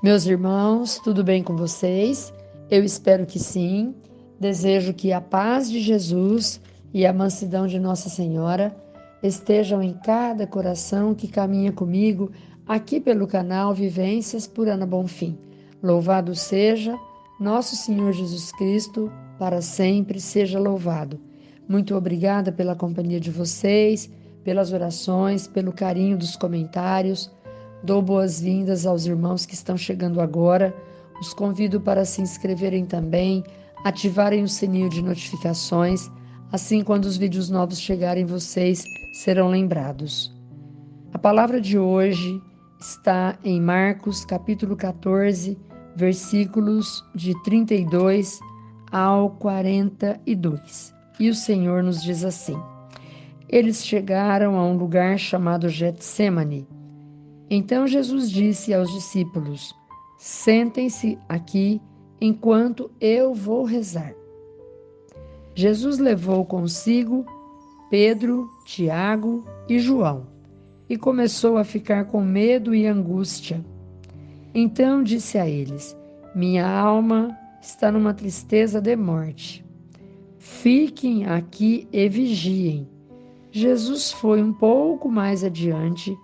Meus irmãos, tudo bem com vocês? Eu espero que sim. Desejo que a paz de Jesus e a mansidão de Nossa Senhora estejam em cada coração que caminha comigo aqui pelo canal Vivências por Ana Bonfim. Louvado seja nosso Senhor Jesus Cristo, para sempre seja louvado. Muito obrigada pela companhia de vocês, pelas orações, pelo carinho dos comentários. Dou boas-vindas aos irmãos que estão chegando agora. Os convido para se inscreverem também, ativarem o sininho de notificações. Assim, quando os vídeos novos chegarem, vocês serão lembrados. A palavra de hoje está em Marcos, capítulo 14, versículos de 32 ao 42. E o Senhor nos diz assim: Eles chegaram a um lugar chamado Getsêmani. Então Jesus disse aos discípulos: Sentem-se aqui enquanto eu vou rezar. Jesus levou consigo Pedro, Tiago e João e começou a ficar com medo e angústia. Então disse a eles: Minha alma está numa tristeza de morte. Fiquem aqui e vigiem. Jesus foi um pouco mais adiante,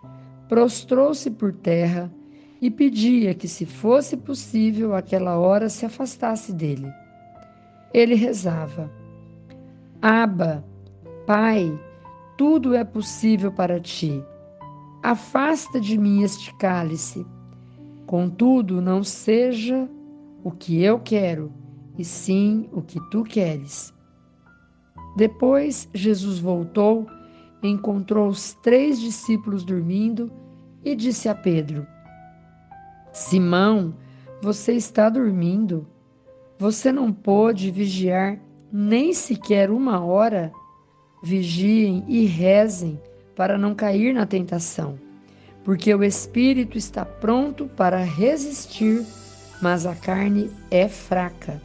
prostrou-se por terra e pedia que, se fosse possível, aquela hora se afastasse dele. Ele rezava: Abba, Pai, tudo é possível para ti. Afasta de mim este cálice. Contudo, não seja o que eu quero, e sim o que tu queres. Depois, Jesus voltou, encontrou os 3 discípulos dormindo e disse a Pedro: Simão, você está dormindo? Você não pôde vigiar nem sequer 1 hora? Vigiem e rezem para não cair na tentação, porque o espírito está pronto para resistir, mas a carne é fraca.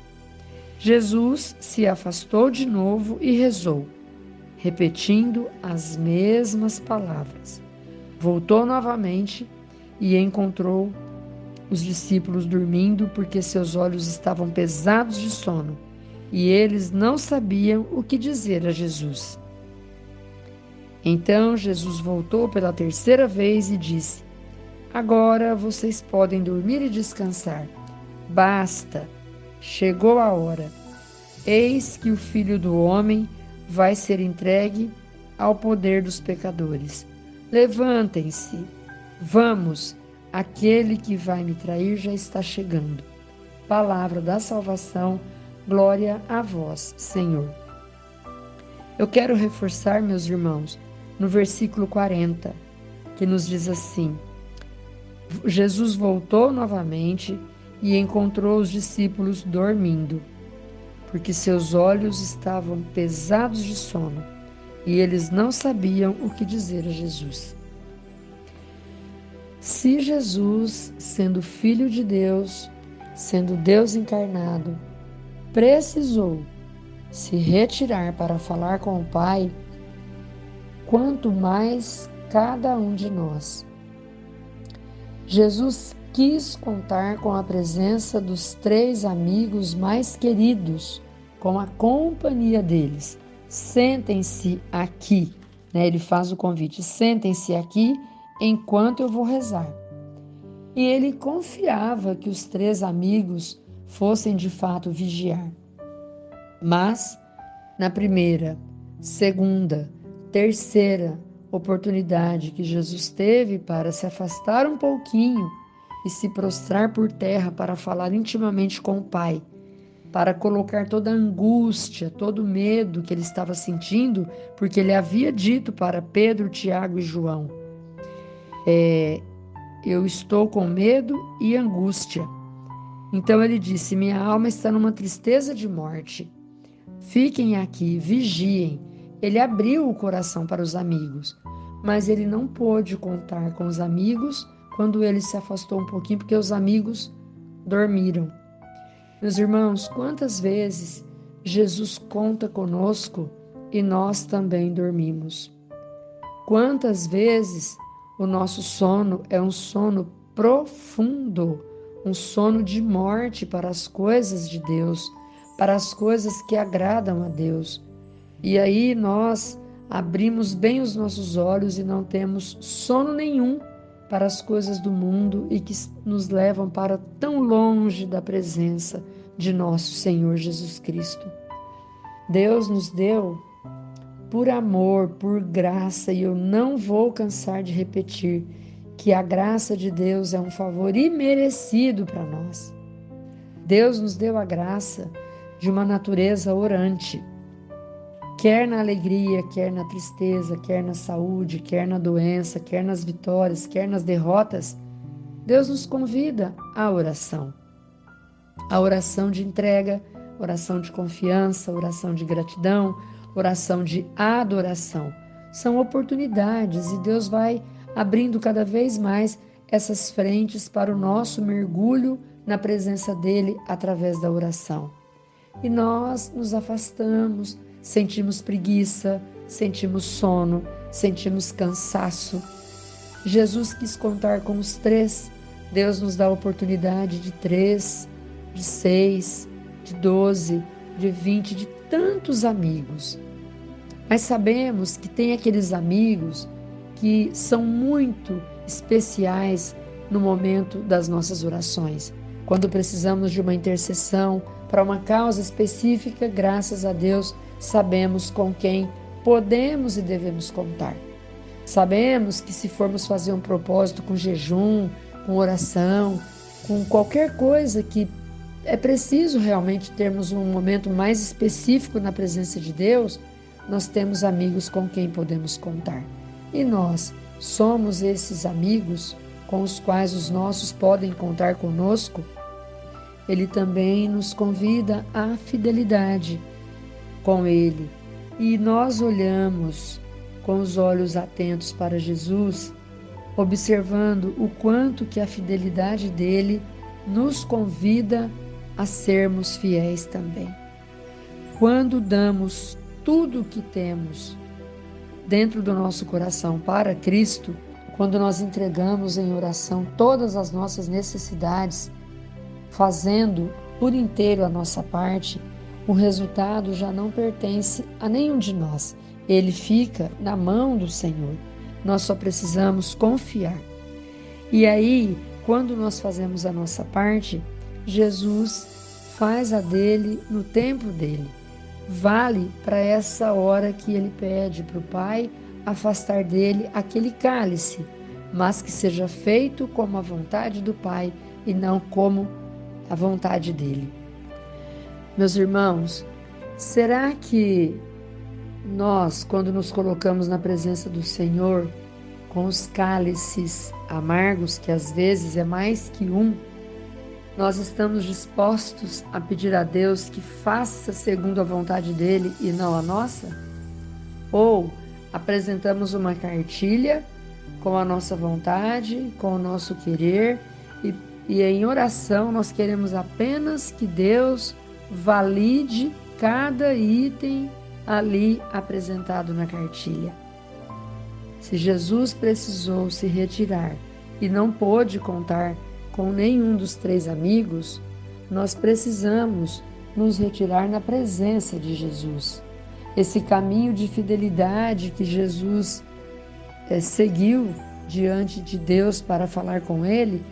Jesus se afastou de novo e rezou, repetindo as mesmas palavras. Voltou novamente e encontrou os discípulos dormindo, porque seus olhos estavam pesados de sono, e eles não sabiam o que dizer a Jesus. Então Jesus voltou pela 3ª vez e disse: Agora vocês podem dormir e descansar. Basta, chegou a hora. Eis que o Filho do Homem vai ser entregue ao poder dos pecadores. Levantem-se, vamos, aquele que vai me trair já está chegando. Palavra da salvação, glória a vós, Senhor. Eu quero reforçar, meus irmãos, no versículo 40, que nos diz assim: Jesus voltou novamente e encontrou os discípulos dormindo, porque seus olhos estavam pesados de sono, e eles não sabiam o que dizer a Jesus. Se Jesus, sendo Filho de Deus, sendo Deus encarnado, precisou se retirar para falar com o Pai, quanto mais cada um de nós. Jesus quis contar com a presença dos 3 amigos mais queridos, com a companhia deles. Sentem-se aqui, Ele faz o convite: sentem-se aqui enquanto eu vou rezar. E ele confiava que os 3 amigos fossem de fato vigiar. Mas, na primeira, segunda, terceira oportunidade que Jesus teve para se afastar um pouquinho e se prostrar por terra para falar intimamente com o Pai, para colocar toda a angústia, todo o medo que ele estava sentindo, porque ele havia dito para Pedro, Tiago e João: eu estou com medo e angústia. Então ele disse: minha alma está numa tristeza de morte. Fiquem aqui, vigiem. Ele abriu o coração para os amigos, mas ele não pôde contar com os amigos quando ele se afastou um pouquinho, porque os amigos dormiram. Meus irmãos, quantas vezes Jesus conta conosco e nós também dormimos? Quantas vezes o nosso sono é um sono profundo, um sono de morte para as coisas de Deus, para as coisas que agradam a Deus. E aí nós abrimos bem os nossos olhos e não temos sono nenhum para as coisas do mundo e que nos levam para tão longe da presença de nosso Senhor Jesus Cristo. Deus nos deu por amor, por graça, e eu não vou cansar de repetir que a graça de Deus é um favor imerecido para nós. Deus nos deu a graça de uma natureza orante. Quer na alegria, quer na tristeza, quer na saúde, quer na doença, quer nas vitórias, quer nas derrotas, Deus nos convida à oração. A oração de entrega, oração de confiança, oração de gratidão, oração de adoração. São oportunidades e Deus vai abrindo cada vez mais essas frentes para o nosso mergulho na presença dele através da oração. E nós nos afastamos, sentimos preguiça, sentimos sono, sentimos cansaço. Jesus quis contar com os 3. Deus nos dá a oportunidade de 3, de 6, de 12, de 20, de tantos amigos. Mas sabemos que tem aqueles amigos que são muito especiais no momento das nossas orações. Quando precisamos de uma intercessão para uma causa específica, graças a Deus, sabemos com quem podemos e devemos contar. Sabemos que se formos fazer um propósito com jejum, com oração, com qualquer coisa que é preciso realmente termos um momento mais específico na presença de Deus, nós temos amigos com quem podemos contar. E nós somos esses amigos com os quais os nossos podem contar conosco. Ele também nos convida à fidelidade com Ele. E nós olhamos com os olhos atentos para Jesus, observando o quanto que a fidelidade dele nos convida a sermos fiéis também. Quando damos tudo o que temos dentro do nosso coração para Cristo, quando nós entregamos em oração todas as nossas necessidades, fazendo por inteiro a nossa parte, o resultado já não pertence a nenhum de nós. Ele fica na mão do Senhor. Nós só precisamos confiar. E aí, quando nós fazemos a nossa parte, Jesus faz a dele no tempo dele. Vale para essa hora que ele pede para o Pai afastar dele aquele cálice, mas que seja feito como a vontade do Pai e não como a vontade dele. Meus irmãos, será que nós, quando nos colocamos na presença do Senhor, com os cálices amargos, que às vezes é mais que um, nós estamos dispostos a pedir a Deus que faça segundo a vontade dele e não a nossa? Ou apresentamos uma cartilha com a nossa vontade, com o nosso querer, e em oração nós queremos apenas que Deus valide cada item ali apresentado na cartilha. Se Jesus precisou se retirar e não pôde contar com nenhum dos 3 amigos, nós precisamos nos retirar na presença de Jesus. Esse caminho de fidelidade que Jesus seguiu diante de Deus para falar com Ele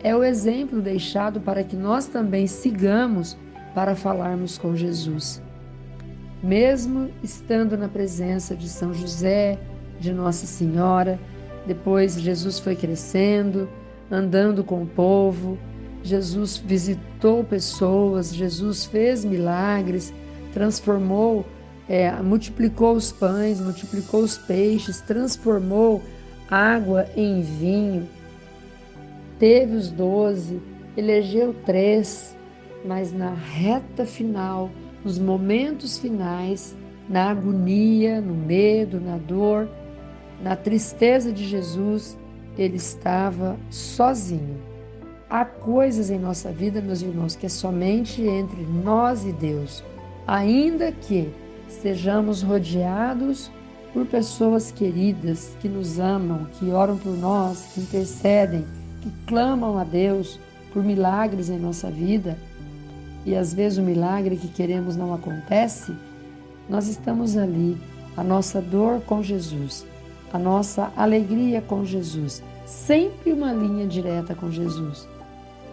é o exemplo deixado para que nós também sigamos para falarmos com Jesus. Mesmo estando na presença de São José, de Nossa Senhora, depois Jesus foi crescendo, andando com o povo, Jesus visitou pessoas, Jesus fez milagres, transformou, multiplicou os pães, multiplicou os peixes, transformou água em vinho, teve os 12, elegeu 3, mas na reta final, nos momentos finais, na agonia, no medo, na dor, na tristeza de Jesus, ele estava sozinho. Há coisas em nossa vida, meus irmãos, que é somente entre nós e Deus. Ainda que estejamos rodeados por pessoas queridas que nos amam, que oram por nós, que intercedem, que clamam a Deus, por milagres em nossa vida, e às vezes o milagre que queremos não acontece, nós estamos ali, a nossa dor com Jesus, a nossa alegria com Jesus, sempre uma linha direta com Jesus.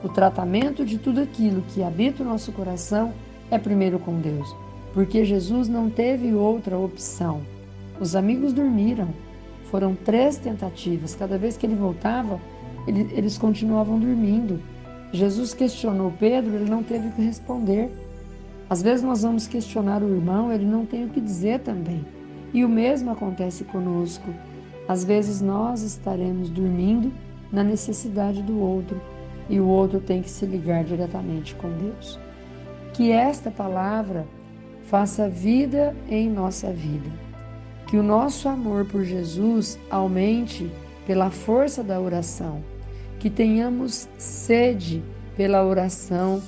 O tratamento de tudo aquilo que habita o nosso coração é primeiro com Deus, porque Jesus não teve outra opção. Os amigos dormiram, foram 3 tentativas, cada vez que ele voltava, eles continuavam dormindo. Jesus questionou Pedro, ele não teve o que responder. Às vezes nós vamos questionar o irmão, ele não tem o que dizer também. E o mesmo acontece conosco. Às vezes nós estaremos dormindo na necessidade do outro, e o outro tem que se ligar diretamente com Deus. Que esta palavra faça vida em nossa vida. Que o nosso amor por Jesus aumente pela força da oração. Que tenhamos sede pela oração,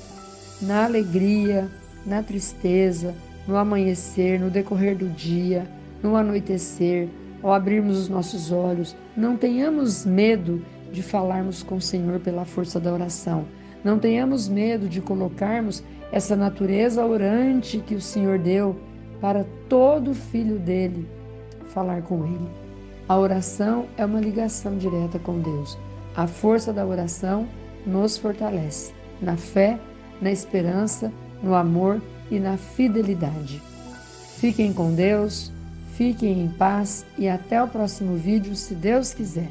na alegria, na tristeza, no amanhecer, no decorrer do dia, no anoitecer, ao abrirmos os nossos olhos. Não tenhamos medo de falarmos com o Senhor pela força da oração. Não tenhamos medo de colocarmos essa natureza orante que o Senhor deu para todo filho dele falar com ele. A oração é uma ligação direta com Deus. A força da oração nos fortalece na fé, na esperança, no amor e na fidelidade. Fiquem com Deus, fiquem em paz e até o próximo vídeo, se Deus quiser.